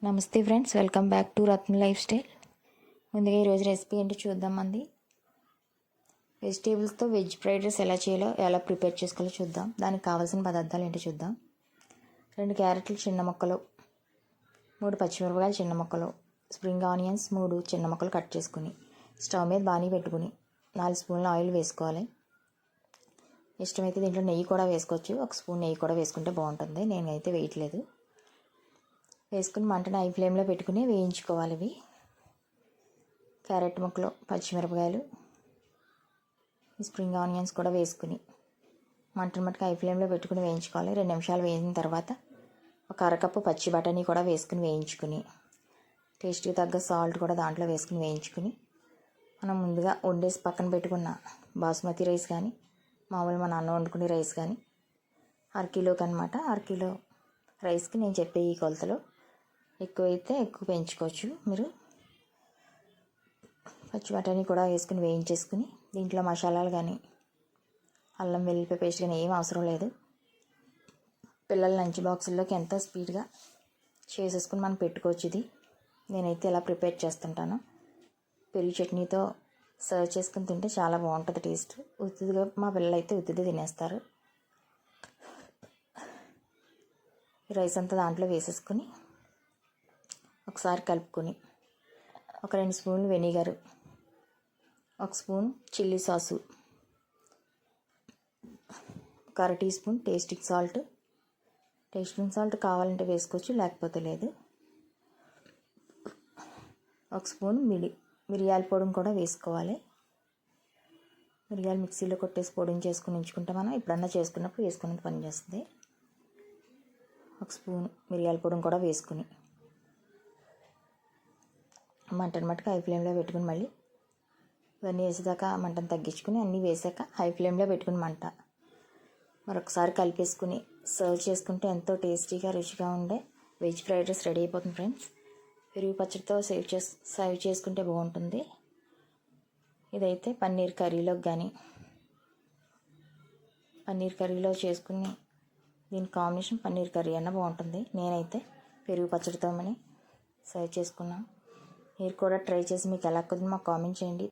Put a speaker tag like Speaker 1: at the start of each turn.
Speaker 1: నమస్తే friends, welcome back to Ratna life style. ముందుగా ఈరోజు రెసిపీ ఏంటో చూద్దామండి. వెజిటేబుల్స్తో వెజ్ ఫ్రైడ్ రైస్ ఎలా చేయాలో, ఎలా ప్రిపేర్ చేసుకోవాలో చూద్దాం. దానికి కావాల్సిన పదార్థాలు ఏంటో చూద్దాం. 2 క్యారెట్లు చిన్న ముక్కలు, 3 పచ్చిమిరపకాయలు చిన్న ముక్కలు, స్ప్రింగ్ ఆనియన్స్ 3 చిన్న ముక్కలు కట్ చేసుకుని స్టవ్ మీద బాణీ పెట్టుకుని 4 స్పూన్ల ఆయిల్ వేసుకోవాలి. ఇష్టమైతే దీంట్లో నెయ్యి కూడా వేసుకోవచ్చు. 1 స్పూన్ నెయ్యి కూడా వేసుకుంటే బాగుంటుంది. నేనైతే వేయట్లేదు. వేసుకుని మంటను హై ఫ్లేమ్లో పెట్టుకుని వేయించుకోవాలి. ఇవి క్యారెట్ ముక్కలు, పచ్చిమిరపకాయలు, స్ప్రింగ్ ఆనియన్స్ కూడా వేసుకుని మంటను మట్టుకు హై ఫ్లేమ్లో పెట్టుకుని వేయించుకోవాలి. 2 నిమిషాలు వేసిన తర్వాత 1 అరకప్పు పచ్చి బఠానీ కూడా వేసుకుని వేయించుకుని టేస్ట్కి తగ్గ సాల్ట్ కూడా దాంట్లో వేసుకుని వేయించుకుని మనం ముందుగా వండేసి పక్కన పెట్టుకున్న బాస్మతి రైస్ కానీ మామూలు మన అన్నం వండుకునే రైస్ కానీ అరకిలోకి అనమాట. అరకిలో రైస్కి నేను చెప్పే ఈ కొలతలో, ఎక్కువైతే ఎక్కువ పెంచుకోవచ్చు మీరు. పచ్చి బఠానీ కూడా వేసుకుని వేయించేసుకుని దీంట్లో మసాలాలు కానీ అల్లం వెల్లుల్లి పేస్ట్ కానీ ఏం అవసరం లేదు. పిల్లల లంచ్ బాక్సుల్లోకి ఎంతో స్పీడ్గా చేసేసుకుని మనం పెట్టుకోవచ్చు. ఇది నేనైతే ఇలా ప్రిపేర్ చేస్తుంటాను. పెరుగు చట్నీతో సర్వ్ చేసుకుని తింటే చాలా బాగుంటుంది టేస్ట్. ఉత్తిదిగా మా పిల్లలు అయితే ఉత్తిది తినేస్తారు. రైస్ అంతా దాంట్లో వేసేసుకుని ఒకసారి కలుపుకొని 2 స్పూన్లు vinegar, 1 spoon chilli sauce, 1 teaspoon tasting salt. Tasting salt కావాలంటే వేసుకోవచ్చు, లేకపోతే లేదు. 1 స్పూన్ మిరియాల పొడిని కూడా వేసుకోవాలి. మిరియాలు మిక్సీలో కొట్టేసి పొడిని చేసుకుని ఉంచుకుంటే మనం ఎప్పుడన్నా చేసుకున్నప్పుడు వేసుకునేది పనిచేస్తుంది. 1 స్పూన్ మిరియాల పొడిని కూడా వేసుకుని మంటను మట్టుకు హై ఫ్లేమ్లో పెట్టుకుని మళ్ళీ ఇవన్నీ వేసేదాకా మంటను తగ్గించుకుని అన్నీ వేసాక హై ఫ్లేమ్లో పెట్టుకుని మంట మరొకసారి కలిపేసుకుని సర్వ్ చేసుకుంటే ఎంతో టేస్టీగా రుచిగా ఉండే వెజ్ ఫ్రైడ్ రైస్ రెడీ అయిపోతుంది ఫ్రెండ్స్. పెరుగు పచ్చడితో సర్వ్ చేసుకుంటే బాగుంటుంది. ఇదైతే పన్నీర్ కర్రీలోకి కానీ పన్నీర్ కర్రీలో చేసుకుని దీని కాంబినేషన్ పన్నీర్ కర్రీ అన్న బాగుంటుంది. నేనైతే పెరుగు పచ్చడితో సర్వ్ చేసుకున్నాను. మీరు కూడా ట్రై చేసి మీకు ఎలా కుదిరిందో మాకు కామెంట్ చేయండి.